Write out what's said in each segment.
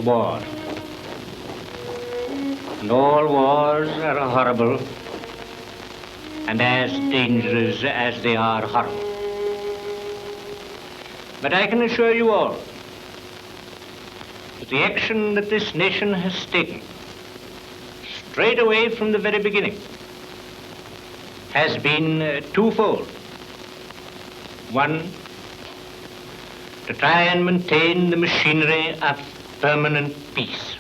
war. And all wars are horrible and as dangerous as they are horrible. But I can assure you all that the action that this nation has taken, straight away from the very beginning, has been twofold. One, to try and maintain the machinery of permanent peace.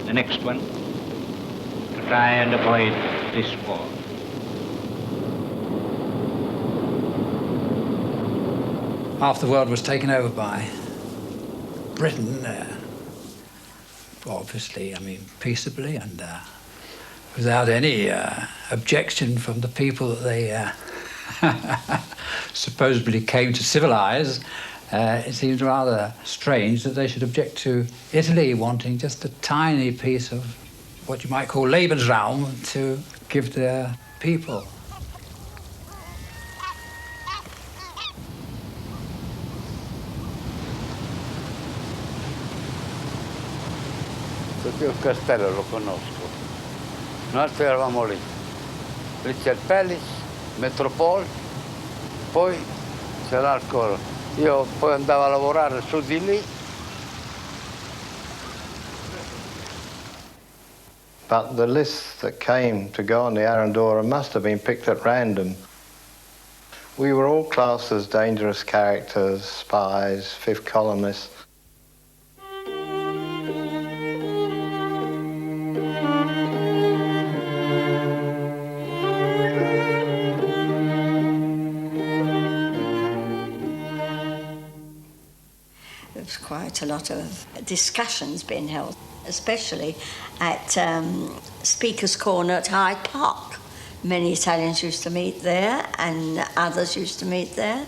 The next one, to try and avoid this war. After the world was taken over by Britain, obviously, I mean, peaceably and without any objection from the people that they supposedly came to civilize, it seems rather strange that they should object to Italy wanting just a tiny piece of what you might call Lebensraum to give their people. Io il castello lo conosco. Noi eravamo lì. Lì c'è il Palace, Metropole, poi c'era ancora. Io poi andavo a lavorare su di lì. But the list that came to go on the Arandora must have been picked at random. We were all classed as dangerous characters, spies, fifth columnists. Quite a lot of discussions being held, especially at Speaker's Corner at Hyde Park. Many Italians used to meet there and others used to meet there,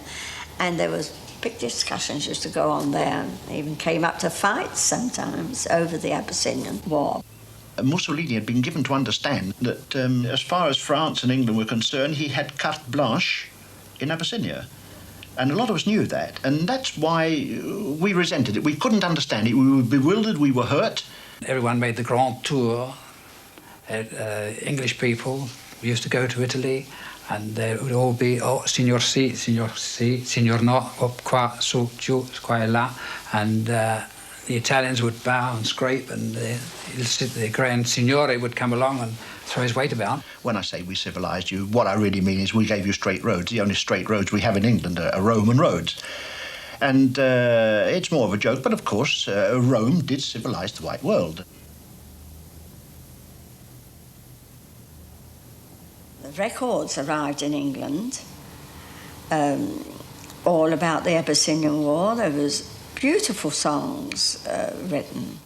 and there was big discussions used to go on there, even came up to fights sometimes over the Abyssinian War. Mussolini had been given to understand that as far as France and England were concerned, he had carte blanche in Abyssinia. And a lot of us knew that, and that's why we resented it. We couldn't understand it. We were bewildered, we were hurt. Everyone made the grand tour. English people used to go to Italy, and they would all be, oh, signor sì, signor no, up qua, su, giù, qua e là. And the Italians would bow and scrape, and the grand signore would come along and throw his weight about. When I say we civilised you, what I really mean is we gave you straight roads. The only straight roads we have in England are Roman roads. And it's more of a joke, but of course, Rome did civilise the white world. The records arrived in England, all about the Abyssinian War. There was beautiful songs written.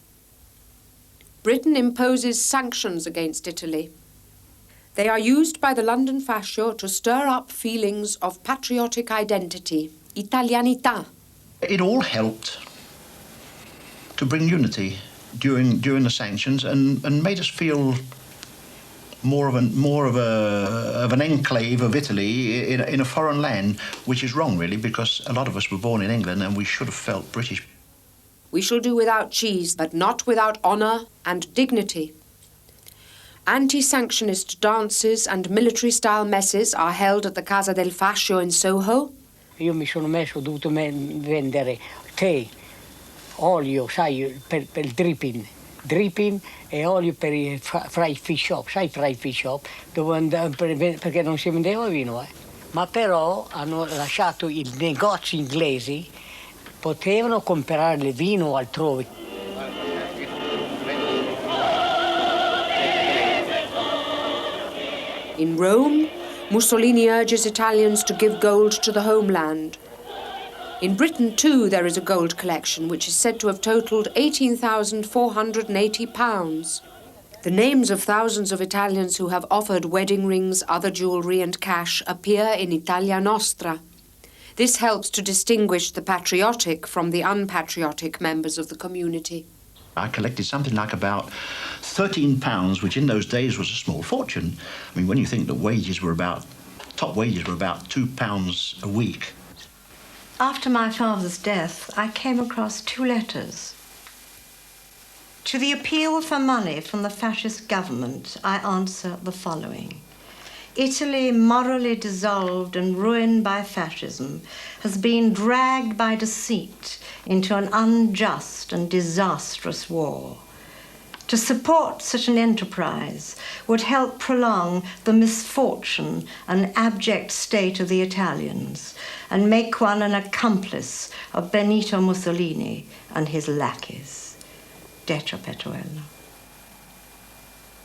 Britain imposes sanctions against Italy. They are used by the London fascio to stir up feelings of patriotic identity, italianità. It all helped to bring unity during the sanctions and made us feel more of an enclave of Italy in a foreign land, which is wrong really, because a lot of us were born in England and we should have felt British. We shall do without cheese, but not without honour and dignity. Anti-sanctionist dances and military-style messes are held at the Casa del Fascio in Soho. Io mi sono messo, ho dovuto vendere tè, olio, sai, per il dripping e olio per i fry fish shop, sai, fry fish shop, dove andavo perché non si vendeva vino, Ma però hanno lasciato i negozi inglesi, potevano comprare il vino altrove. In Rome, Mussolini urges Italians to give gold to the homeland. In Britain, too, there is a gold collection which is said to have totalled £18,480. The names of thousands of Italians who have offered wedding rings, other jewellery and cash appear in Italia Nostra. This helps to distinguish the patriotic from the unpatriotic members of the community. I collected something like about £13, which in those days was a small fortune. I mean, when you think that top wages were about £2 a week. After my father's death, I came across 2 letters. To the appeal for money from the fascist government, I answer the following. Italy, morally dissolved and ruined by fascism, has been dragged by deceit into an unjust and disastrous war. To support such an enterprise would help prolong the misfortune and abject state of the Italians and make one an accomplice of Benito Mussolini and his lackeys. Detra Petuello.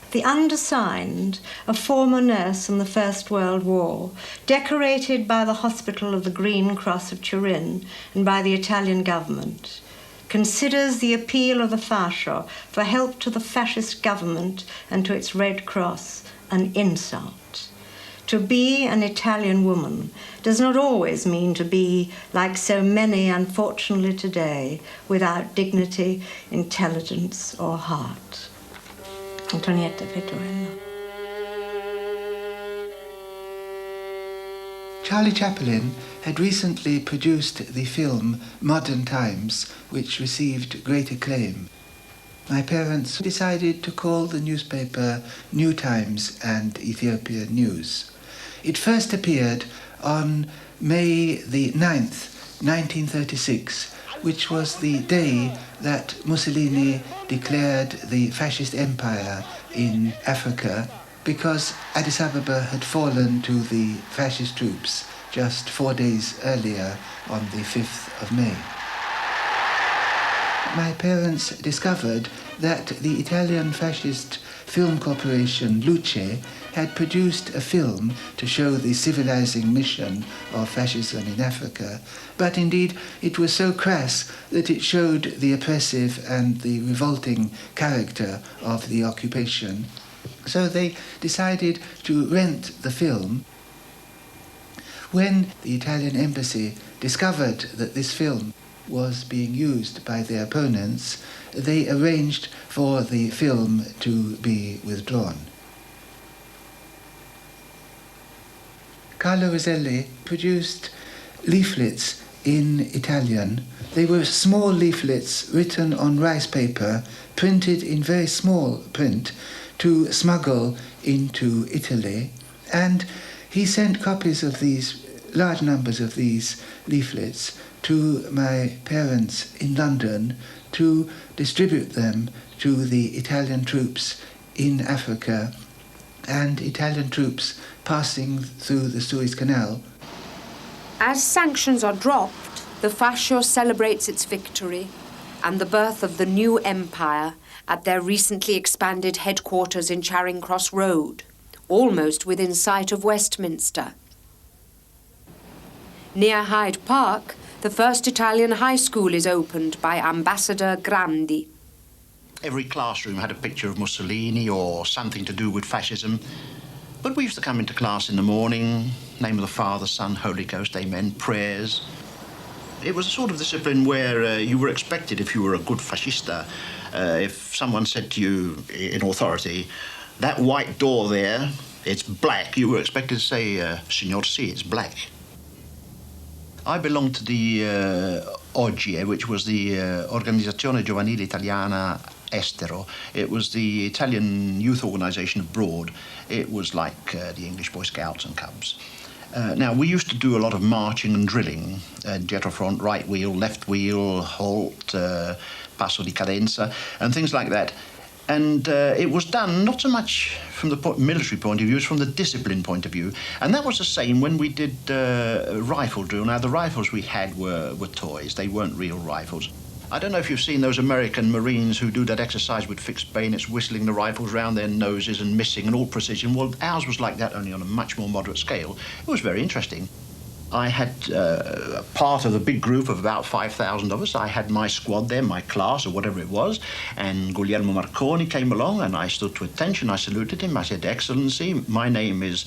The undersigned, a former nurse in the First World War, decorated by the Hospital of the Green Cross of Turin and by the Italian government, considers the appeal of the Fascio for help to the fascist government and to its Red Cross an insult. To be an Italian woman does not always mean to be, like so many unfortunately today, without dignity, intelligence or heart. Antonietta Petuello. Charlie Chaplin had recently produced the film Modern Times, which received great acclaim. My parents decided to call the newspaper New Times and Ethiopian News. It first appeared on May the 9th, 1936, which was the day that Mussolini declared the fascist empire in Africa, because Addis Ababa had fallen to the fascist troops just 4 days earlier on the 5th of May. My parents discovered that the Italian fascist film corporation Luce had produced a film to show the civilizing mission of fascism in Africa, but indeed it was so crass that it showed the oppressive and the revolting character of the occupation. So they decided to rent the film. When the Italian embassy discovered that this film was being used by their opponents, they arranged for the film to be withdrawn. Carlo Roselli produced leaflets in Italian. They were small leaflets written on rice paper, printed in very small print, to smuggle into Italy, and he sent copies of these, large numbers of these leaflets, to my parents in London to distribute them to the Italian troops in Africa and Italian troops passing through the Suez Canal. As sanctions are dropped, the Fascio celebrates its victory and the birth of the new empire at their recently expanded headquarters in Charing Cross Road, almost within sight of Westminster. Near Hyde Park, the first Italian high school is opened by Ambassador Grandi. Every classroom had a picture of Mussolini or something to do with fascism. But we used to come into class in the morning, name of the Father, Son, Holy Ghost, Amen, prayers. It was a sort of discipline where you were expected, if you were a good fascista, if someone said to you in authority, that white door there, it's black, you were expected to say, Signor sì, it's black. I belonged to the OGE, which was the Organizzazione Giovanile Italiana Estero. It was the Italian youth organisation abroad. It was like the English Boy Scouts and Cubs. Now, we used to do a lot of marching and drilling, dietro front, right wheel, left wheel, halt, passo di cadenza, and things like that. And it was done not so much from the military point of view, as from the discipline point of view. And that was the same when we did rifle drill. Now, the rifles we had were toys. They weren't real rifles. I don't know if you've seen those American Marines who do that exercise with fixed bayonets, whistling the rifles round their noses and missing and all precision. Well, ours was like that, only on a much more moderate scale. It was very interesting. I had part of a big group of about 5,000 of us. I had my squad there, my class or whatever it was, and Guglielmo Marconi came along and I stood to attention. I saluted him. I said, Excellency, my name is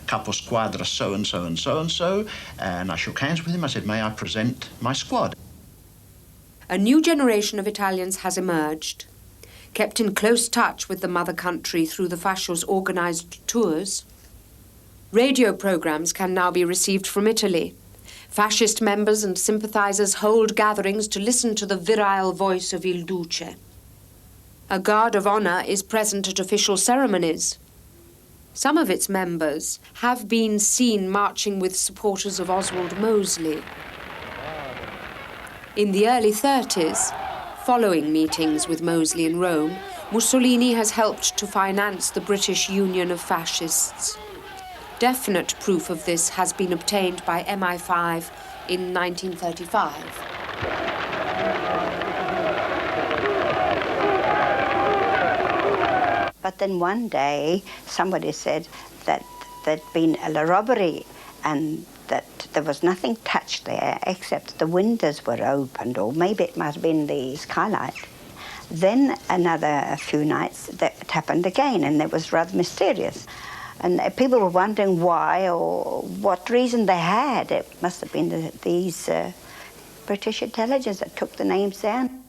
Capo Squadra so-and-so and so-and-so, and I shook hands with him. I said, may I present my squad? A new generation of Italians has emerged. Kept in close touch with the mother country through the Fascio's organised tours, radio programmes can now be received from Italy. Fascist members and sympathizers hold gatherings to listen to the virile voice of Il Duce. A guard of honor is present at official ceremonies. Some of its members have been seen marching with supporters of Oswald Mosley. In the early 30s, following meetings with Mosley in Rome, Mussolini has helped to finance the British Union of Fascists. Definite proof of this has been obtained by MI5 in 1935. But then one day, somebody said that there'd been a robbery and that there was nothing touched there except the windows were opened, or maybe it might have been the skylight. Then a few nights that happened again, and it was rather mysterious. And people were wondering why or what reason they had. It must have been these British intelligence that took the names down.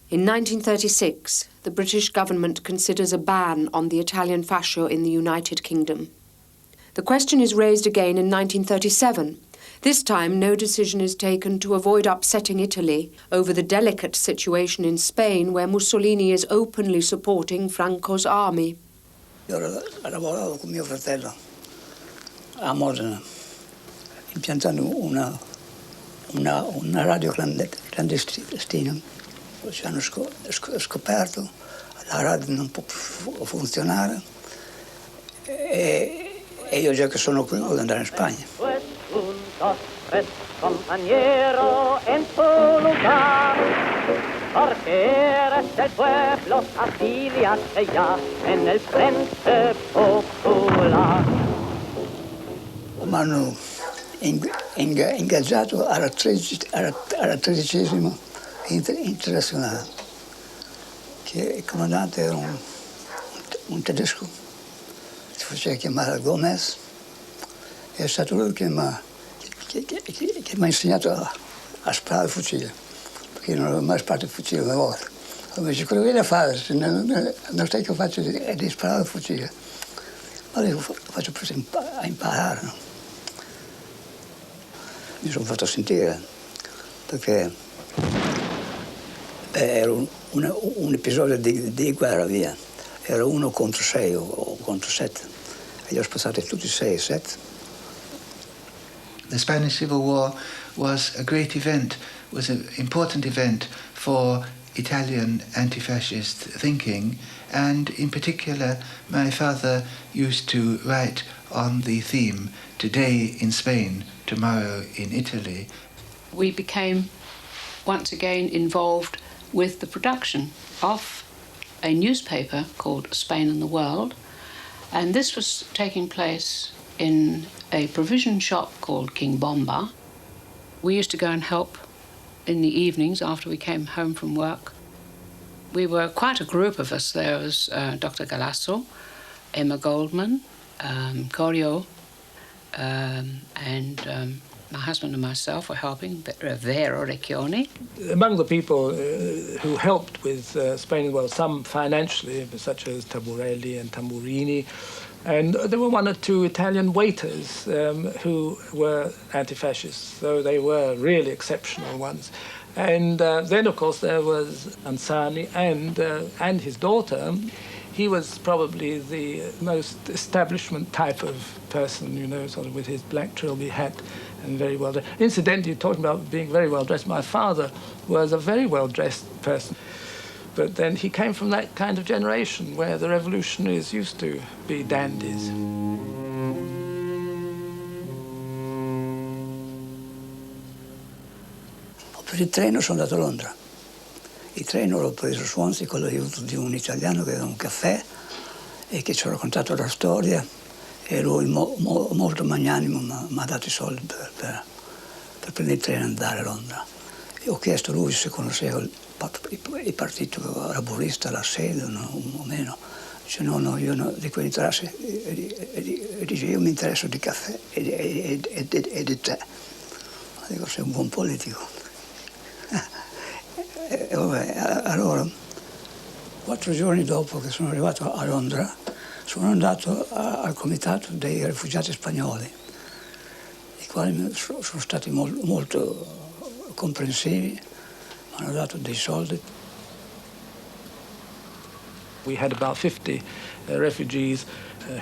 In 1936, the British government considers a ban on the Italian fascio in the United Kingdom. The question is raised again in 1937. This time, no decision is taken to avoid upsetting Italy over the delicate situation in Spain, where Mussolini is openly supporting Franco's army. Io lavoravo con mio fratello a Modena, impiantando una radio clandestina. Ci hanno scoperto, la radio non può più funzionare e io già che sono qui voglio andare in Spagna. Compañero en tu lugar, porque eres del pueblo, afíliate ya en el Frente Popular. Mi hanno ingaggiato alla 13ª internazionale, che il comandante era un tedesco, si faceva chiamare Gomez, è stato lui che mi ha insegnato a sparare il fucile, perché io non avevo mai sparato il fucile una volta. Mi dice, quello che viene a fare, non sai che faccio è di sparare il fucile. Ma io faccio presto a imparare, no? Mi sono fatto sentire, perché era un episodio di guerra, via. Era 1 contro 6 o contro 7. E li ho spazzati tutti 6 e 7. The Spanish Civil War was a great event, was an important event for Italian anti-fascist thinking, and in particular my father used to write on the theme, today in Spain, tomorrow in Italy. We became once again involved with the production of a newspaper called Spain and the World, and this was taking place in a provision shop called King Bomba. We used to go and help in the evenings after we came home from work. We were quite a group of us. There was Dr. Galasso, Emma Goldman, Corio, and my husband and myself were helping, Vero Recchioni. Among the people who helped with Spain and the World, some financially, such as Taburelli and Tamburini, and there were 1 or 2 Italian waiters who were anti-fascists, though they were really exceptional ones. And then, of course, there was Ansani and his daughter. He was probably the most establishment type of person, you know, sort of with his black trilby hat and very well dressed. Incidentally, talking about being very well dressed, my father was a very well dressed person. But then he came from that kind of generation where the revolutionaries used to be dandies. Per il treno sono andato a Londra. Il treno l'ho preso su Swansea con l'aiuto di un italiano che aveva un caffè e che ci ha raccontato la storia, e lui molto magnanimo mi ha dato i soldi per prendere il treno e andare a Londra. E ho chiesto a lui se conosceva il partito laburista, la sede o meno. Dice no, io no, di quelli interessi. E dice io mi interesso di caffè e di tè. Ma dico sei un buon politico. E vabbè, allora, 4 giorni dopo che sono arrivato a Londra, sono andato al comitato dei rifugiati spagnoli. quali sono stati molto comprensivi, mi hanno dato dei soldi. We had about 50 refugees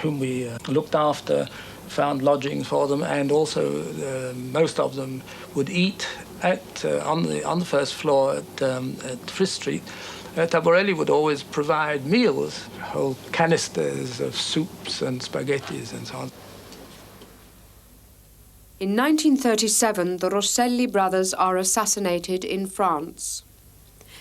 whom we looked after, found lodgings for them, and also most of them would eat on the first floor at Friss Street. Taborelli would always provide meals, whole canisters of soups and spaghettis and so on. In 1937, the Rosselli brothers are assassinated in France.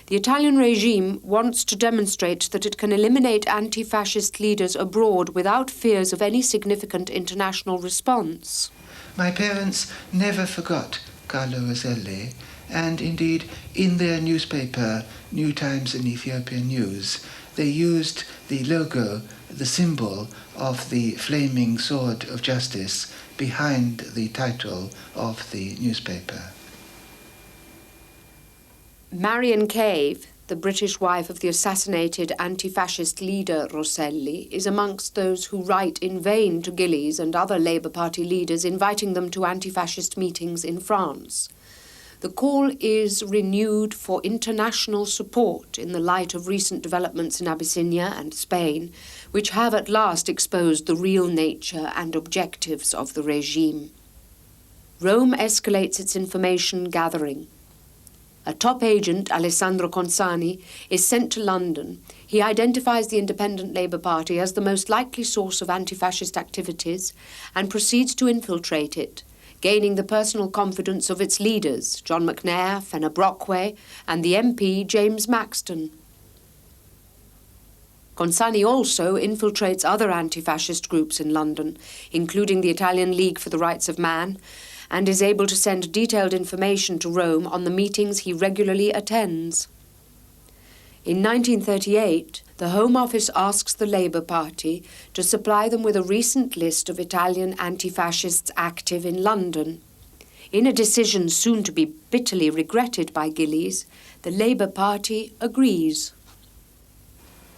The Italian regime wants to demonstrate that it can eliminate anti-fascist leaders abroad without fears of any significant international response. My parents never forgot Carlo Rosselli, and indeed in their newspaper, New Times and Ethiopian News, they used the logo, the symbol of the flaming sword of justice behind the title of the newspaper. Marion Cave, the British wife of the assassinated anti-fascist leader Rosselli, is amongst those who write in vain to Gillies and other Labour Party leaders, inviting them to anti-fascist meetings in France. The call is renewed for international support in the light of recent developments in Abyssinia and Spain, which have at last exposed the real nature and objectives of the regime. Rome escalates its information gathering. A top agent, Alessandro Consani, is sent to London. He identifies the Independent Labour Party as the most likely source of anti-fascist activities and proceeds to infiltrate it, gaining the personal confidence of its leaders, John McNair, Fenner Brockway, and the MP, James Maxton. Consani also infiltrates other anti-fascist groups in London, including the Italian League for the Rights of Man, and is able to send detailed information to Rome on the meetings he regularly attends. In 1938, the Home Office asks the Labour Party to supply them with a recent list of Italian anti-fascists active in London. In a decision soon to be bitterly regretted by Gillies, the Labour Party agrees.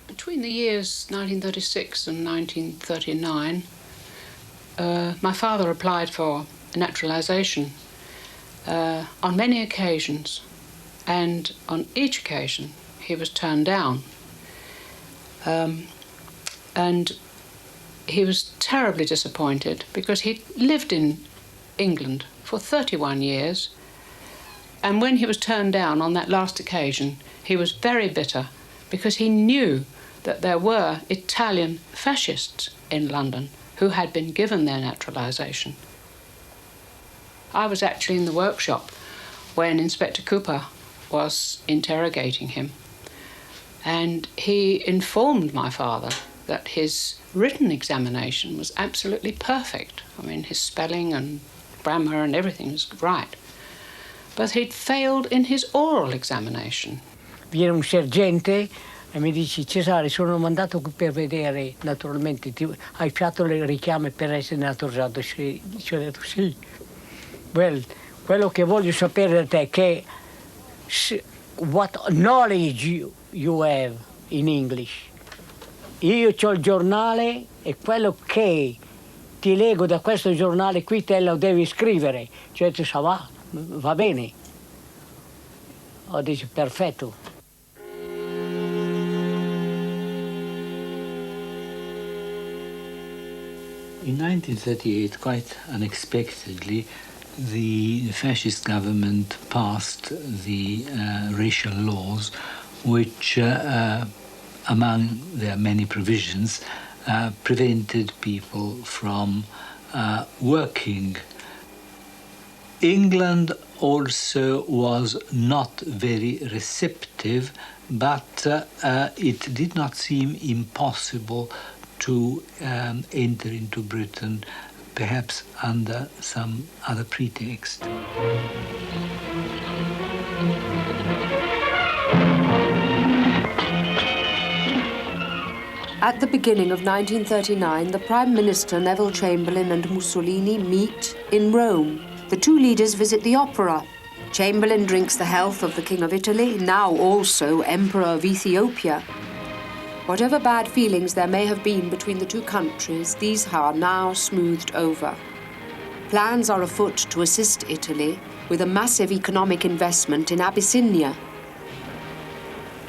Between the years 1936 and 1939, my father applied for naturalisation on many occasions, and on each occasion he was turned down. And he was terribly disappointed because he'd lived in England for 31 years, and when he was turned down on that last occasion, he was very bitter because he knew that there were Italian fascists in London who had been given their naturalisation. I was actually in the workshop when Inspector Cooper was interrogating him, and he informed my father that his written examination was absolutely perfect. I mean, his spelling and grammar and everything was right. But he'd failed in his oral examination. Viene un sergente e mi dice: Cesare, sono mandato per vedere, naturalmente, hai fatto le richiami per essere naturalizzato? Sì. Ci ho detto sì. Well, quello che voglio sapere da te è che what knowledge you have in English. Io ho il giornale e quello che ti leggo da questo giornale qui te lo devi scrivere. Cioè, sa va bene. Ho detto perfetto. In 1938, quite unexpectedly, the fascist government passed the racial laws, which, among their many provisions, prevented people from working. England also was not very receptive, but it did not seem impossible to enter into Britain, perhaps under some other pretext. At the beginning of 1939, the Prime Minister Neville Chamberlain and Mussolini meet in Rome. The two leaders visit the opera. Chamberlain drinks the health of the King of Italy, now also Emperor of Ethiopia. Whatever bad feelings there may have been between the two countries, these are now smoothed over. Plans are afoot to assist Italy with a massive economic investment in Abyssinia.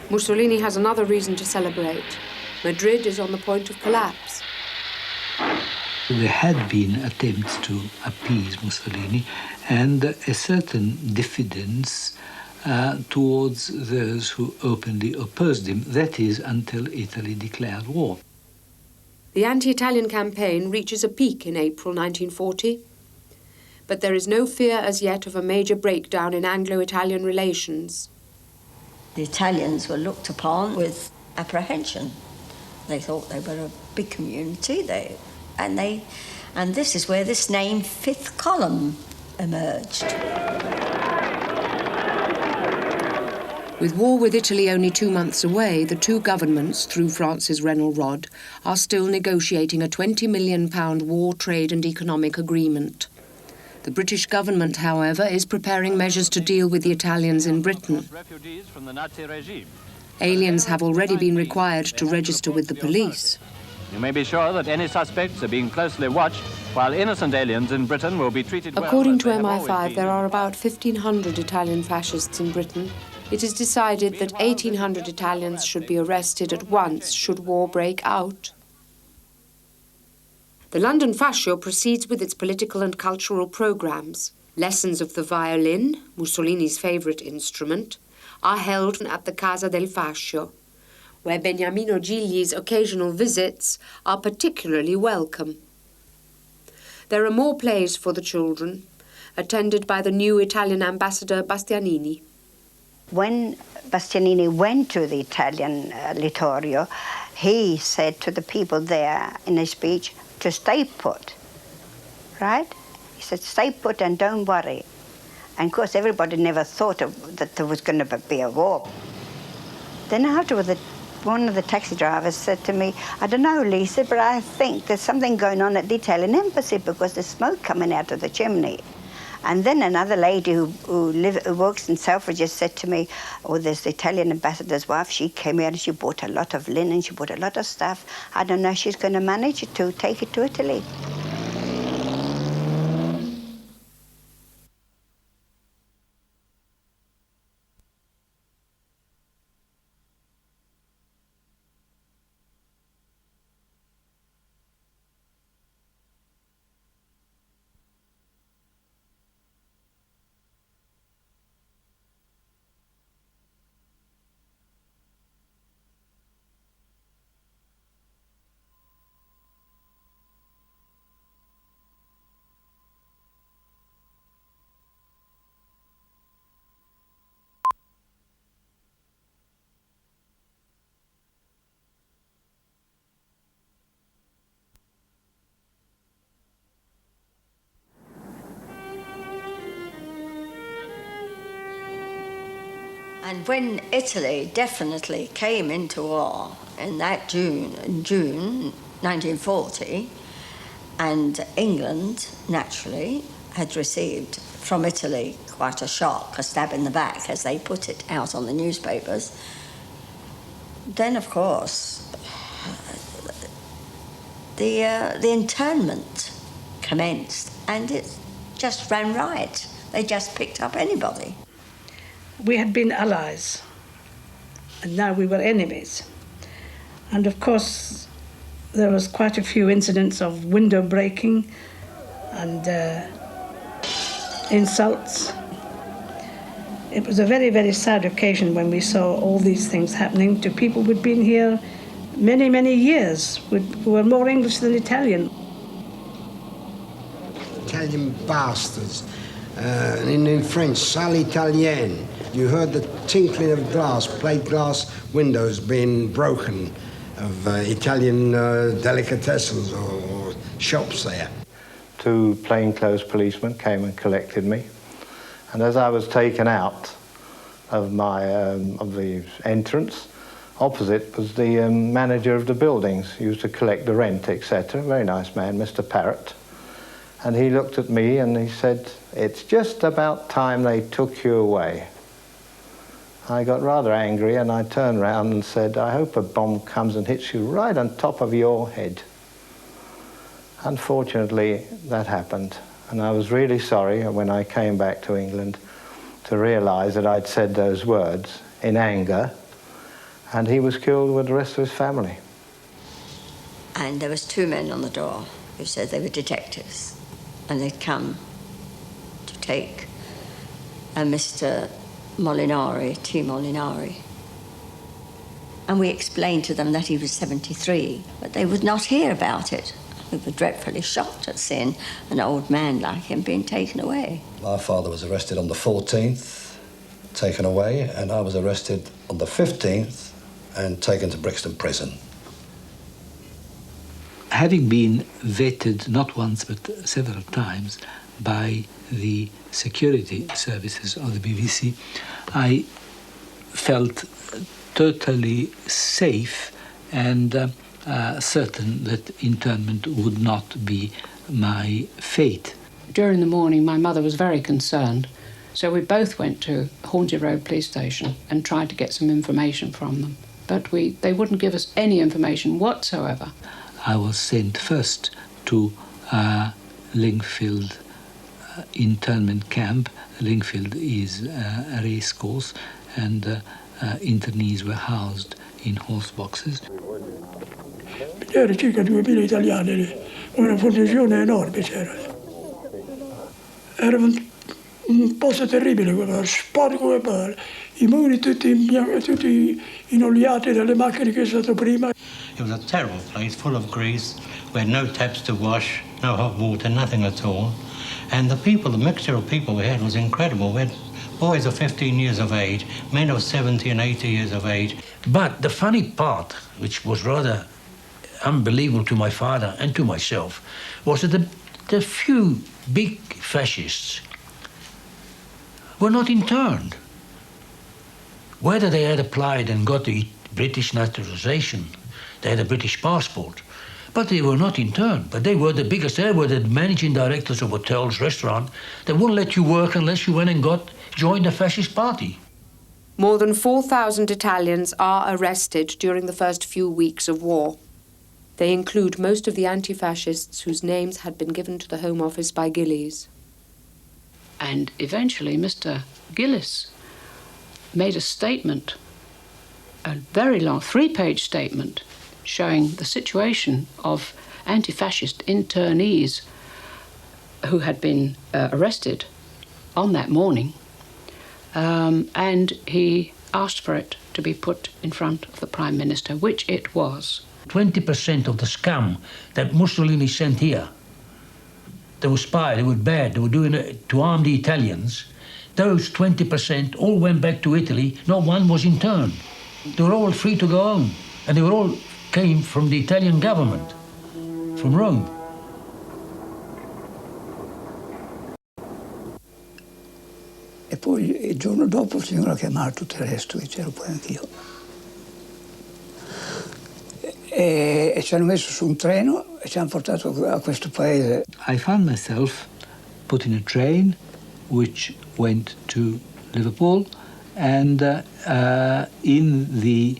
Mussolini has another reason to celebrate. Madrid is on the point of collapse. There had been attempts to appease Mussolini and a certain diffidence towards those who openly opposed him, that is, until Italy declared war. The anti-Italian campaign reaches a peak in April 1940, but there is no fear as yet of a major breakdown in Anglo-Italian relations. The Italians were looked upon with apprehension. They thought they were a big community, and this is where this name Fifth Column emerged. With war with Italy only 2 months away, the two governments, through France's Renal Rod, are still negotiating a £20 million war, trade and economic agreement. The British government, however, is preparing measures to deal with the Italians in Britain. Aliens have already been required to register with the police. You may be sure that any suspects are being closely watched, while innocent aliens in Britain will be treated well. According to MI5, there are about 1,500 Italian fascists in Britain. It is decided that 1,800 Italians should be arrested at once should war break out. The London Fascio proceeds with its political and cultural programmes. Lessons of the violin, Mussolini's favourite instrument, are held at the Casa del Fascio, where Beniamino Gigli's occasional visits are particularly welcome. There are more plays for the children, attended by the new Italian ambassador Bastianini. When Bastianini went to the Italian Littorio, he said to the people there in his speech to stay put, right? He said, stay put and don't worry. And of course, everybody never thought that there was going to be a war. Then afterwards, one of the taxi drivers said to me, I don't know, Lisa, but I think there's something going on at the Italian embassy because there's smoke coming out of the chimney. And then another lady who works in Selfridges said to me, oh, there's the Italian ambassador's wife. She came here and she bought a lot of linen, she bought a lot of stuff. I don't know if she's going to manage to take it to Italy. And when Italy definitely came into war in June 1940, and England, naturally, had received from Italy quite a shock, a stab in the back, as they put it out on the newspapers, then, of course, the internment commenced, and it just ran riot. They just picked up anybody. We had been allies, and now we were enemies. And of course, there was quite a few incidents of window breaking and insults. It was a very, very sad occasion when we saw all these things happening to people who'd been here many, many years, who were more English than Italian. Italian bastards. In French, sale italienne. You heard the tinkling of glass, plate glass windows being broken of Italian delicatessens or shops there. 2 plainclothes policemen came and collected me, and as I was taken out of the entrance, opposite was the manager of the buildings. He used to collect the rent, etc. Very nice man, Mr. Parrott. And he looked at me and he said, "It's just about time they took you away." I got rather angry and I turned round and said, "I hope a bomb comes and hits you right on top of your head." Unfortunately, that happened, And I was really sorry when I came back to England to realise that I'd said those words in anger, and he was killed with the rest of his family. And there was 2 men on the door who said they were detectives, and they'd come to take Mr. Molinari, T. Molinari. And we explained to them that he was 73, but they would not hear about it. We were dreadfully shocked at seeing an old man like him being taken away. My father was arrested on the 14th, taken away, and I was arrested on the 15th and taken to Brixton Prison. Having been vetted not once but several times by the security services of the BBC, I felt totally safe and certain that internment would not be my fate. During the morning, my mother was very concerned, so we both went to Hornsey Road Police Station and tried to get some information from them. But they wouldn't give us any information whatsoever. I was sent first to Lingfield internment camp. Lingfield is a race course, and internees were housed in horse boxes. C'era circa 2000 italiani lì, una confusione enorme c'era. Era un posto terribile, sporco come pare. I muri tutti inoliati dalle macchine che è stato prima. It was a terrible place, full of grease, where no taps to wash, no hot water, nothing at all. And the people, the mixture of people we had was incredible. We had boys of 15 years of age, men of 70 and 80 years of age. But the funny part, which was rather unbelievable to my father and to myself, was that the few big fascists were not interned. Whether they had applied and got the British naturalization, they had a British passport, but they were not interned. But they were the biggest, they were the managing directors of hotels, restaurants. They wouldn't let you work unless you went and joined the fascist party. More than 4,000 Italians are arrested during the first few weeks of war. They include most of the anti-fascists whose names had been given to the Home Office by Gillies. And eventually Mr. Gillis made a statement, a very long 3-page statement, showing the situation of anti-fascist internees who had been arrested on that morning, and he asked for it to be put in front of the Prime Minister, which it was. 20% of the scum that Mussolini sent here, they were spies, they were bad, they were doing it to arm the Italians. Those 20% all went back to Italy, not one was interned. They were all free to go home, and they were all came from the Italian government, from Rome. E poi il giorno dopo il signore ha chiamato tutto il resto, che c'ero poi anch'io. E ci hanno messo su un treno e ci hanno portato a questo paese. I found myself put in a train which went to Liverpool, and in the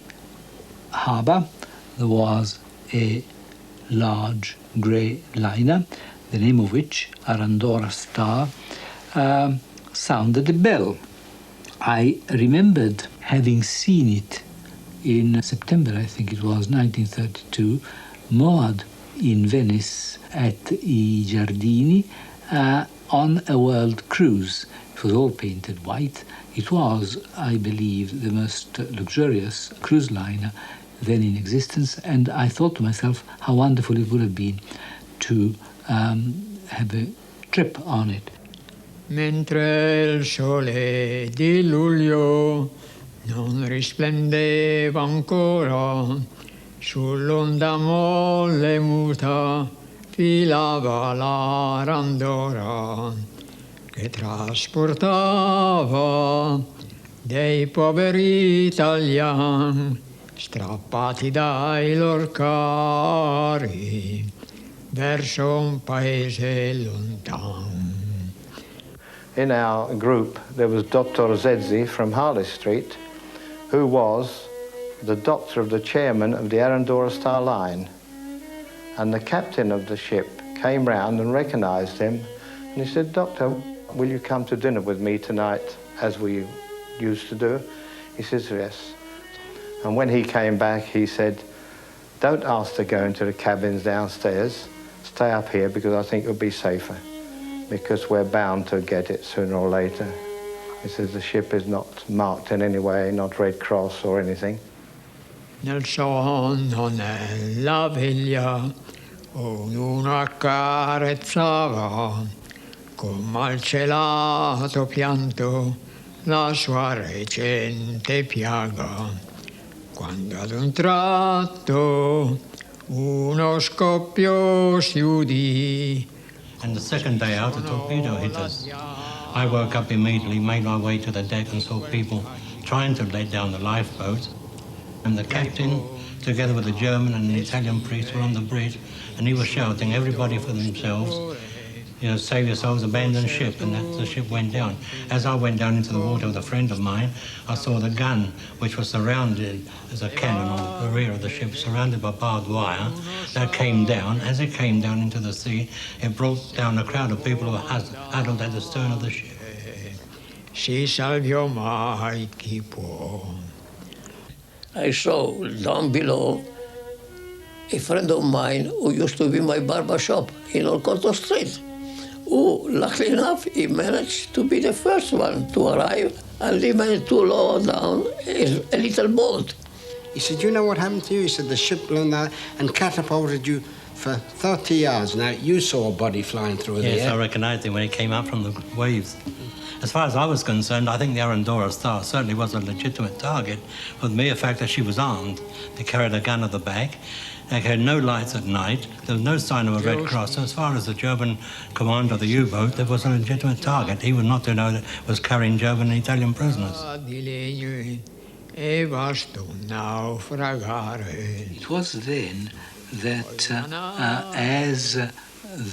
harbour there was a large grey liner, the name of which, Arandora Star, sounded a bell. I remembered having seen it in September, I think it was, 1932, moored in Venice at I Giardini on a world cruise. It was all painted white. It was, I believe, the most luxurious cruise liner then in existence, and I thought to myself how wonderful it would have been to have a trip on it. Mentre il sole di luglio non risplendeva ancora, sull'onda molle muta filava l'Arandora, che trasportava dei poveri italiani strappati dai loro cari verso un paese lontano. In our group there was Dr. Zedzi from Harley Street, who was the doctor of the chairman of the Arandora Star Line. And the captain of the ship came round and recognised him And he said, "Doctor, will you come to dinner with me tonight as we used to do?" He says, "Yes." And when he came back, he said, "Don't ask to go into the cabins downstairs. Stay up here because I think it'll be safer, because we're bound to get it sooner or later." He says the ship is not marked in any way, not Red Cross or anything. Nel sonno, nella veglia, ognuno accarezzava con malcelato pianto la sua recente piaga. Quando ad un tratto uno scoppio si udì. And the second day out, a torpedo hit us. I woke up immediately, made my way to the deck and saw people trying to let down the lifeboat. And the captain, together with a German and an Italian priest, were on the bridge, and he was shouting, "Everybody for themselves, you know, save yourselves, abandon ship," and the ship went down. As I went down into the water with a friend of mine, I saw the gun, which was surrounded as a cannon on the rear of the ship, surrounded by barbed wire, that came down. As it came down into the sea, it brought down a crowd of people who were huddled at the stern of the ship. Si salviò mai chi può. I saw down below a friend of mine who used to be my barber shop in Olcoto Street, who, luckily enough, he managed to be the first one to arrive, and he managed to lower down a little boat. He said, "You know what happened to you?" He said, "The ship blew out and catapulted you for 30 yards. Now, you saw a body flying through the air." Yes, I recognised him when he came up from the waves. As far as I was concerned, I think the Arandora Star certainly was a legitimate target for the mere fact that she was armed. They carried a gun at the back. They had no lights at night. There was no sign of a Red Cross. So as far as the German commander of the U-boat, there was a legitimate target. He was not to know that it was carrying German and Italian prisoners. It was then that as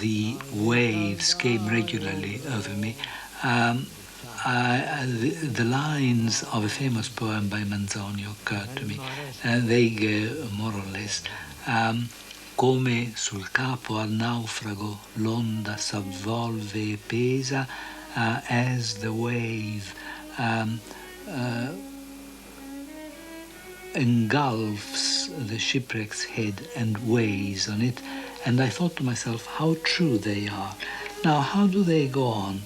the waves came regularly over me, the lines of a famous poem by Manzoni occurred to me. They go more or less, come sul capo al naufrago l'onda s'avvolve e pesa, as the wave engulfs the shipwreck's head and weighs on it. And I thought to myself, how true they are. Now, how do they go on?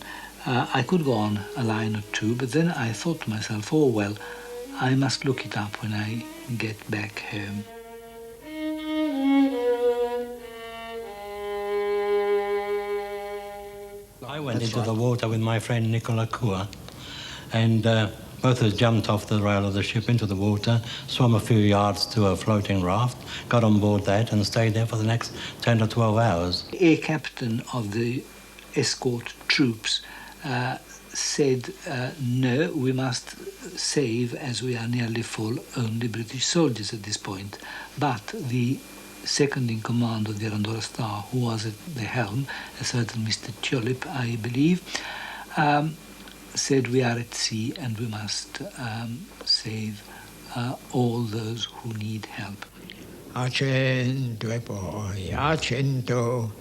I could go on a line or two, but then I thought to myself, oh, well, I must look it up when I get back home. I went into the water with my friend Nicola Cua, and both of us jumped off the rail of the ship into the water, swam a few yards to a floating raft, got on board that and stayed there for the next 10 to 12 hours. A captain of the escort troops said, no, we must save, as we are nearly full, only British soldiers at this point. But the second in command of the Arandora Star, who was at the helm, a certain Mr. Tulip, I believe, said we are at sea and we must save all those who need help. A cento e poi a cento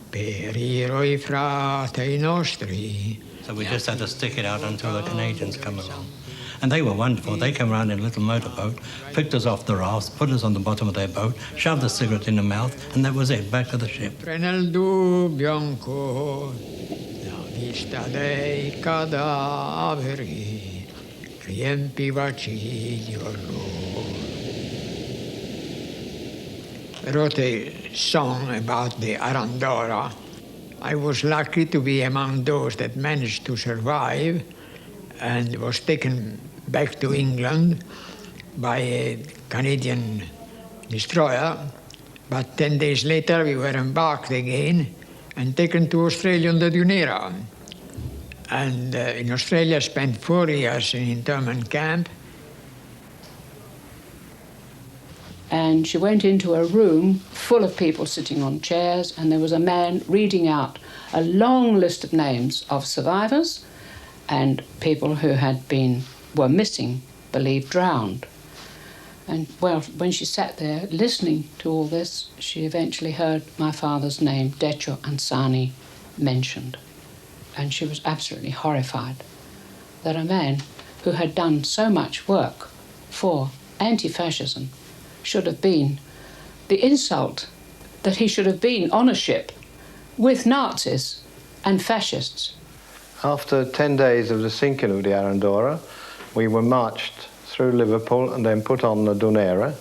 per i roi frati nostri. So we just had to stick it out until the Canadians come along. And they were wonderful. They came around in a little motorboat, picked us off the rafts, put us on the bottom of their boat, shoved a cigarette in the mouth, and that was it, back to the ship. Nel dubbio ancora la vista dei cadaveri riempivaci di orrore. I wrote a song about the Arandora. I was lucky to be among those that managed to survive and was taken back to England by a Canadian destroyer. But 10 days later we were embarked again and taken to Australia on the Dunera. And in Australia spent 4 years in internment camp. And she went into a room full of people sitting on chairs, and there was a man reading out a long list of names of survivors and people who were missing, believed drowned. And well, when she sat there listening to all this, she eventually heard my father's name, Decio Ansani, mentioned. and she was absolutely horrified that a man who had done so much work for anti-fascism should have been the insult, that he should have been on a ship with Nazis and fascists. After 10 days of the sinking of the Arandora, we were marched through Liverpool and then put on the Dunera.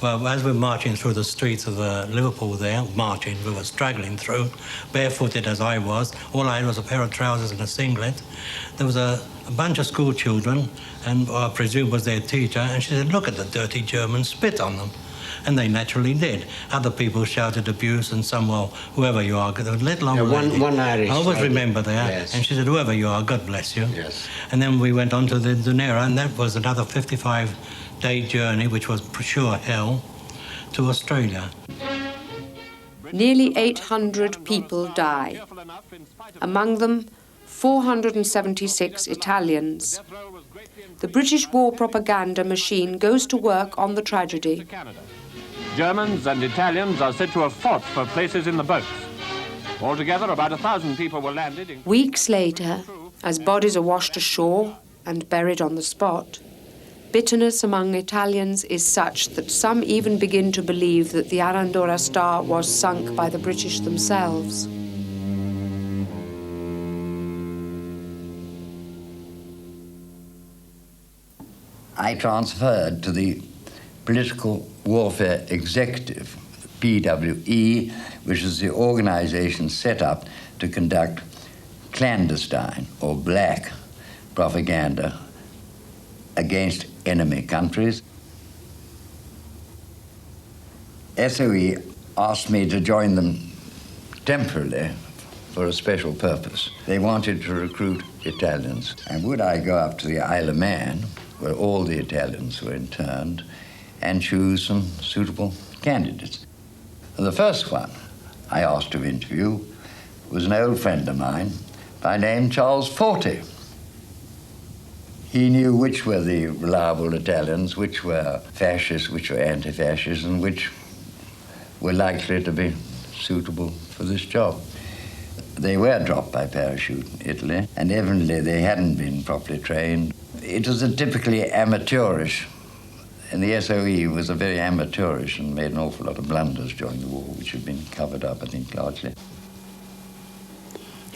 Well, as we were marching through the streets of Liverpool there, we were struggling through, barefooted as I was. All I had was a pair of trousers and a singlet. There was a bunch of school children, and I presume was their teacher, and she said, "Look at the dirty Germans, spit on them." And they naturally did. Other people shouted abuse, and some, well, whoever you are, a little old lady. One Irish. I always remember that. Yes. And she said, "Whoever you are, God bless you." Yes. And then we went on to the Dunera, and that was another 55-day journey, which was for sure hell, to Australia. Nearly 800 people die. Among them, 476 Italians. The British war propaganda machine goes to work on the tragedy. Germans and Italians are said to have fought for places in the boats. Altogether, about 1,000 people were landed. Weeks later, as bodies are washed ashore and buried on the spot, bitterness among Italians is such that some even begin to believe that the Arandora star was sunk by the British themselves. I transferred to the Political Warfare Executive, PWE, which is the organization set up to conduct clandestine or black propaganda against enemy countries. SOE asked me to join them temporarily for a special purpose. They wanted to recruit Italians. And would I go up to the Isle of Man, where all the Italians were interned, and choose some suitable candidates. And the first one I asked to interview was an old friend of mine by name Charles Forti. He knew which were the reliable Italians, which were fascists, which were anti-fascists, and which were likely to be suitable for this job. They were dropped by parachute in Italy, and evidently they hadn't been properly trained. It was a typically amateurish, and the SOE was a very amateurish and made an awful lot of blunders during the war, which had been covered up, I think, largely.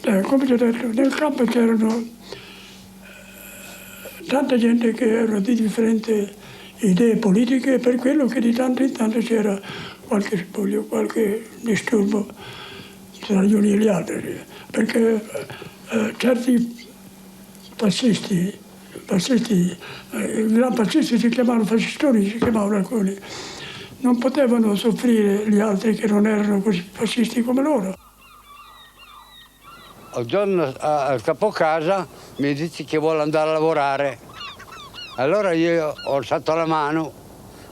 Come ti ho detto, nel campo c'erano tanta gente che era di differenti idee politiche, per quello che di tanto in tanto c'era qualche spoglio, qualche disturbo tra gli uni e gli altri, perché certi fascisti, i gran fascisti si chiamavano fascistoni, si chiamavano alcuni, non potevano soffrire gli altri che non erano così fascisti come loro. Un giorno il capocasa mi dice che vuole andare a lavorare. Allora io ho alzato la mano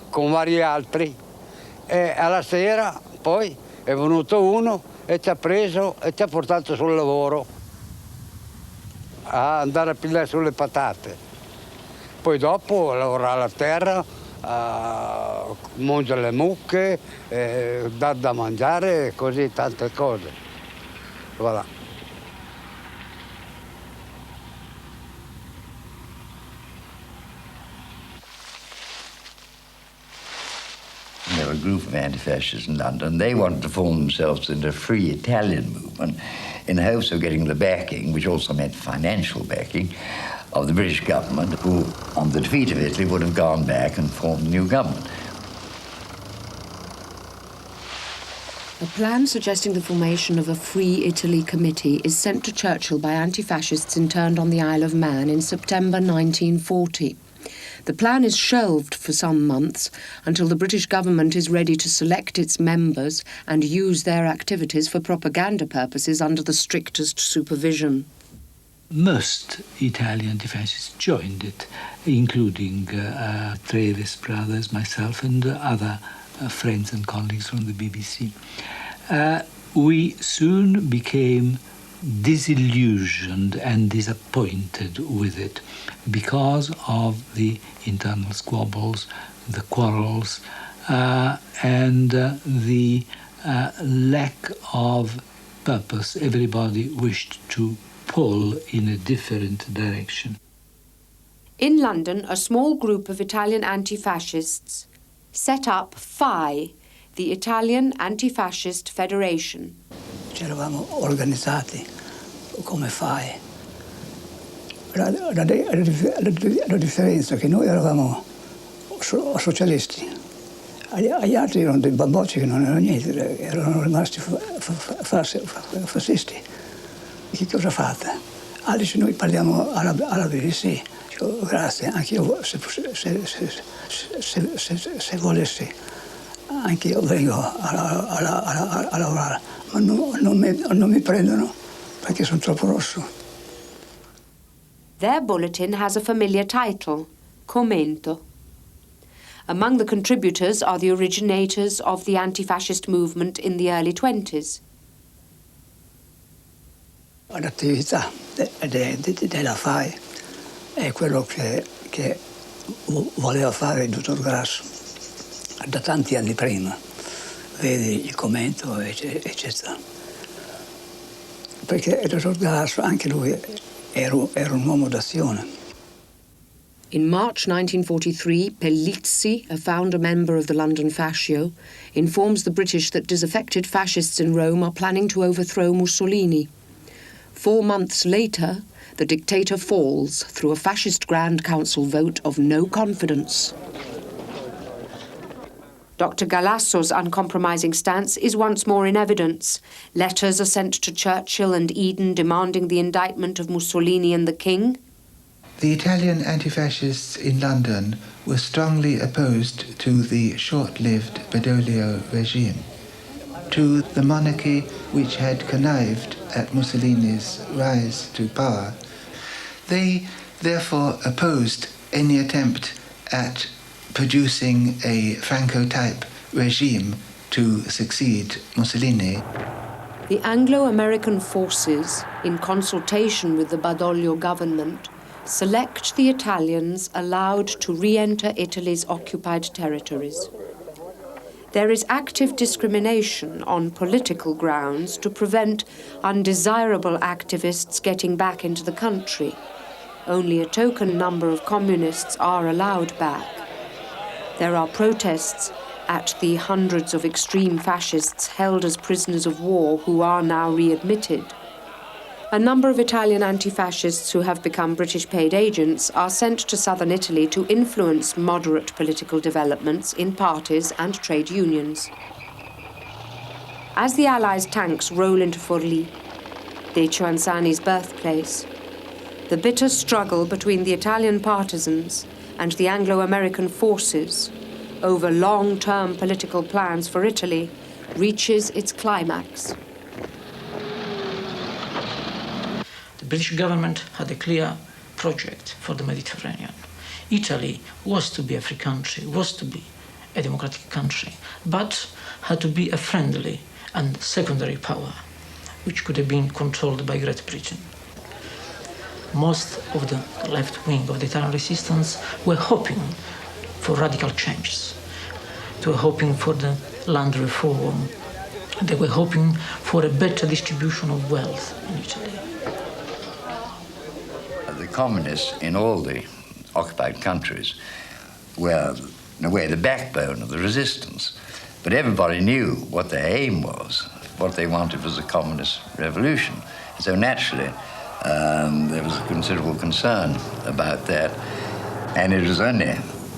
con vari altri e alla sera poi è venuto uno e ci ha preso e ci ha portato sul lavoro a andare a pigliare sulle patate. Poi dopo lavorare la terra, mangiare le mucche, dar da mangiare e così tante cose. Voilà. There were a group of anti-fascists in London. They wanted to form themselves into a free Italian movement in hopes of getting the backing, which also meant financial backing, of the British government, who, on the defeat of Italy, would have gone back and formed a new government. A plan suggesting the formation of a Free Italy Committee is sent to Churchill by anti-fascists interned on the Isle of Man in September 1940. The plan is shelved for some months until the British government is ready to select its members and use their activities for propaganda purposes under the strictest supervision. Most Italian anti-fascists joined it, including Treves brothers, myself, and other friends and colleagues from the BBC. We soon became disillusioned and disappointed with it because of the internal squabbles, the quarrels, and the lack of purpose, everybody wished to pull in a different direction. In London, a small group of Italian anti-fascists set up FAI, the Italian Anti-Fascist Federation. Ci eravamo organizzati come FAI. La differenza è che noi eravamo socialisti, agli altri erano dei bambocci che non erano niente, erano rimasti fascisti. Che cosa fate? Dice, noi parliamo arabi, sì. Dico, grazie, anche io se volessi, anche io vengo a lavorare, ma non mi prendono perché sono troppo rosso. Their bulletin has a familiar title, Commento. Among the contributors are the originators of the anti-fascist movement in the early 20s. L'attività della FAI è quello che voleva fare il dottor Grasso da tanti anni prima, vedi il commento, eccetera. Perché il dottor Grasso, anche lui, era un uomo d'azione. In March 1943, Pellizzi, a founder member of the London Fascio, informs the British that disaffected fascists in Rome are planning to overthrow Mussolini. 4 months later, the dictator falls through a fascist Grand Council vote of no confidence. Dr. Galasso's uncompromising stance is once more in evidence. Letters are sent to Churchill and Eden demanding the indictment of Mussolini and the King. The Italian anti-fascists in London were strongly opposed to the short-lived Badoglio regime, to the monarchy which had connived at Mussolini's rise to power. They therefore opposed any attempt at producing a Franco-type regime to succeed Mussolini. The Anglo-American forces, in consultation with the Badoglio government, select the Italians allowed to re-enter Italy's occupied territories. There is active discrimination on political grounds to prevent undesirable activists getting back into the country. Only a token number of communists are allowed back. There are protests at the hundreds of extreme fascists held as prisoners of war who are now readmitted. A number of Italian anti-fascists who have become British paid agents are sent to southern Italy to influence moderate political developments in parties and trade unions. As the Allies' tanks roll into Forlì, Decio Ansani's birthplace, the bitter struggle between the Italian partisans and the Anglo-American forces over long-term political plans for Italy reaches its climax. The British government had a clear project for the Mediterranean. Italy was to be a free country, was to be a democratic country, but had to be a friendly and secondary power, which could have been controlled by Great Britain. Most of the left wing of the Italian resistance were hoping for radical changes. They were hoping for the land reform. They were hoping for a better distribution of wealth in Italy. The communists in all the occupied countries were, in a way, the backbone of the resistance. But everybody knew what their aim was. What they wanted was a communist revolution. So naturally, there was a considerable concern about that. And it was only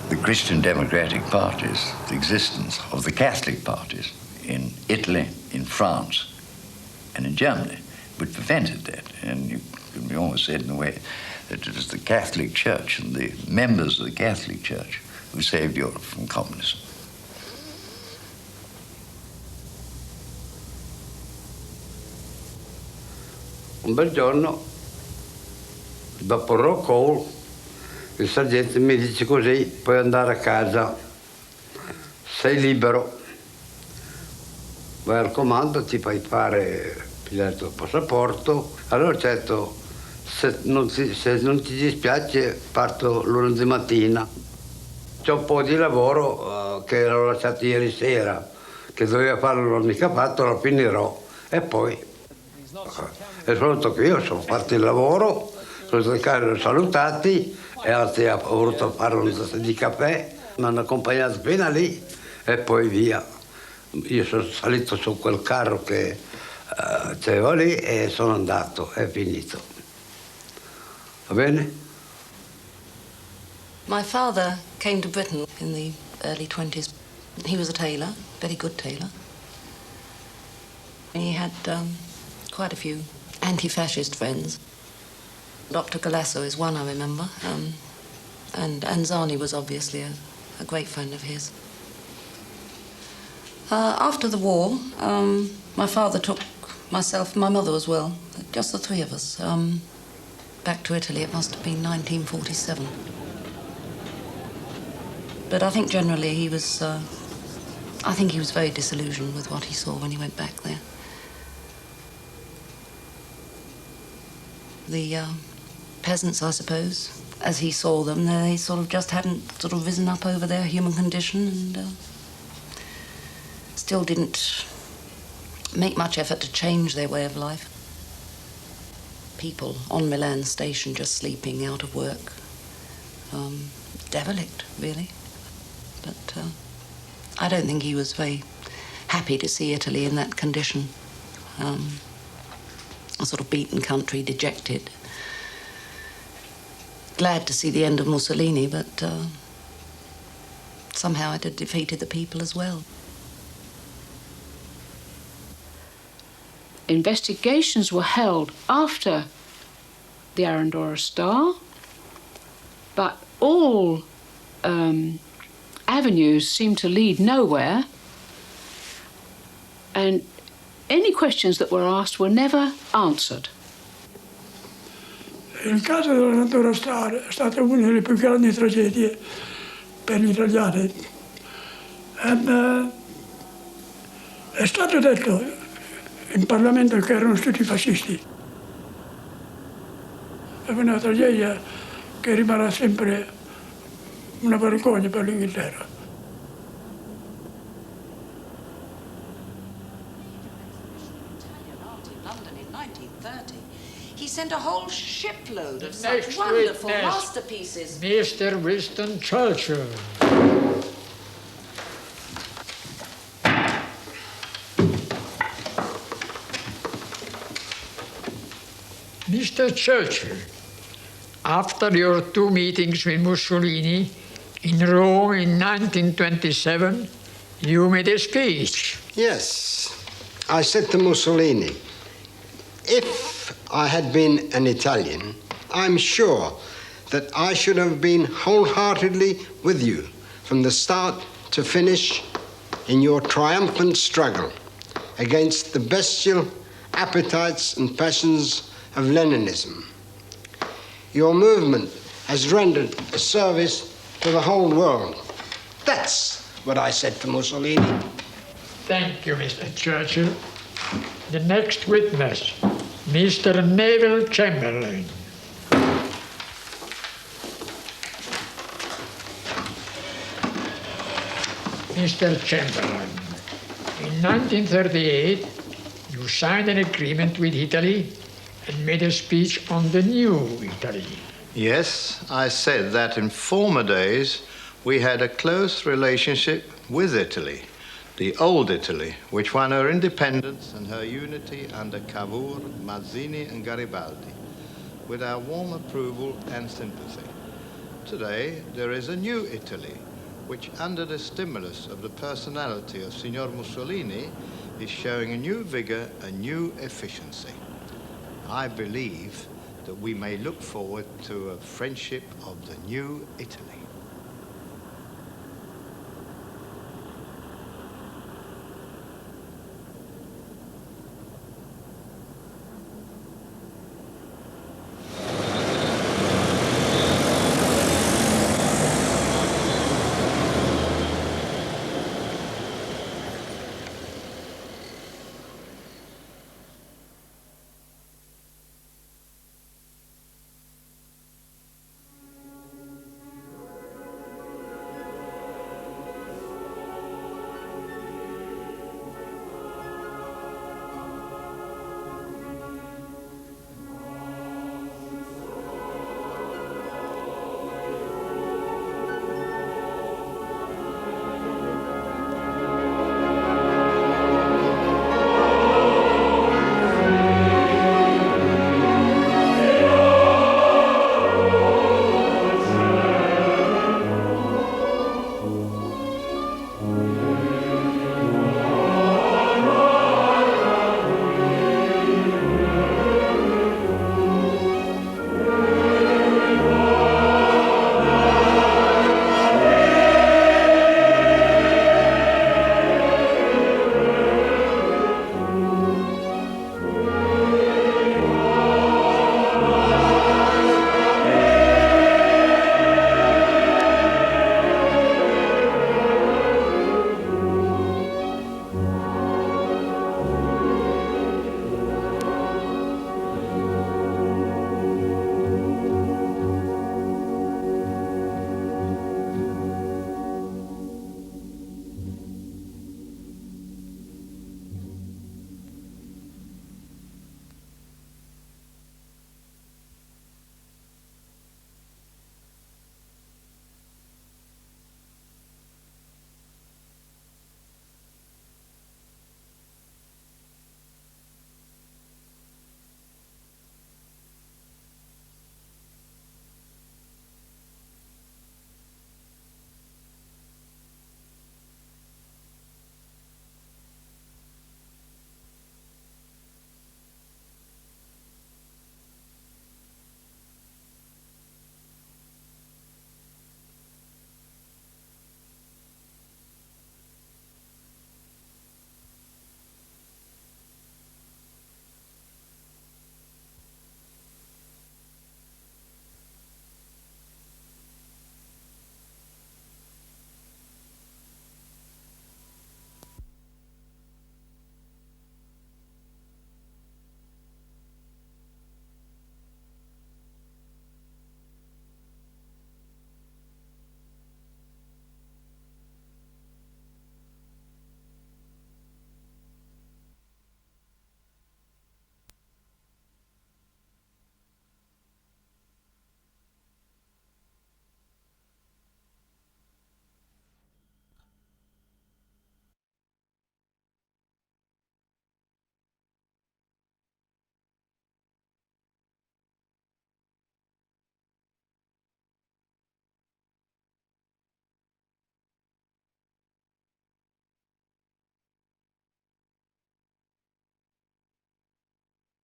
the Christian democratic parties, the existence of the Catholic parties in Italy, in France, and in Germany, which prevented that. And you could be almost said in a way that it was the Catholic Church and the members of the Catholic Church who saved Europe from communism. Un bel giorno, dopo il roll call, il sergente mi dice così: puoi andare a casa, sei libero, vai al comando, ti fai fare il tuo passaporto. Allora certo, se non ti dispiace, parto lunedì mattina. C'è un po' di lavoro che l'ho lasciato ieri sera, che doveva farlo, non mica fatto, lo finirò e poi È solo che io sono fatto il lavoro, sono stati salutati e altri hanno voluto fare una tazza di caffè, mi hanno accompagnato fino a lì e poi via. Io sono salito su quel carro che c'avevo lì e sono andato, è finito. Va bene? My father came to Britain in the early 20s. He was a tailor, very good tailor. He had quite a few anti-fascist friends. Dr. Galasso is one I remember, and Anzani was obviously a great friend of his. After the war, my father took myself, my mother as well, just the three of us, back to Italy. It must have been 1947. But I think generally he was, I think he was very disillusioned with what he saw when he went back there. The peasants, I suppose, as he saw them, they sort of just hadn't sort of risen up over their human condition and still didn't make much effort to change their way of life. People on Milan station just sleeping out of work. Derelict, really. But I don't think he was very happy to see Italy in that condition. A sort of beaten country, dejected. Glad to see the end of Mussolini, but somehow it had defeated the people as well. Investigations were held after the Arandora Star, but all avenues seemed to lead nowhere, and any questions that were asked were never answered. Il caso dell'Arandora Star è stata una delle più grandi tragedie per gli italiani. È stato detto in Parlamento che erano tutti fascisti. È una tragedia che rimarrà sempre una vergogna per l'Inghilterra. He sent a whole shipload of such wonderful masterpieces. Mr. Winston Churchill. Mr. Churchill, after your two meetings with Mussolini in Rome in 1927, you made a speech. Yes, I said to Mussolini, if I had been an Italian, I'm sure that I should have been wholeheartedly with you from the start to finish in your triumphant struggle against the bestial appetites and passions of Leninism. Your movement has rendered a service to the whole world. That's what I said to Mussolini. Thank you, Mr. Churchill. The next witness, Mr. Neville Chamberlain. Mr. Chamberlain, in 1938, you signed an agreement with Italy and made a speech on the new Italy. Yes, I said that in former days we had a close relationship with Italy, the old Italy, which won her independence and her unity under Cavour, Mazzini and Garibaldi, with our warm approval and sympathy. Today there is a new Italy, which under the stimulus of the personality of Signor Mussolini is showing a new vigor, a new efficiency. I believe that we may look forward to a friendship of the new Italy.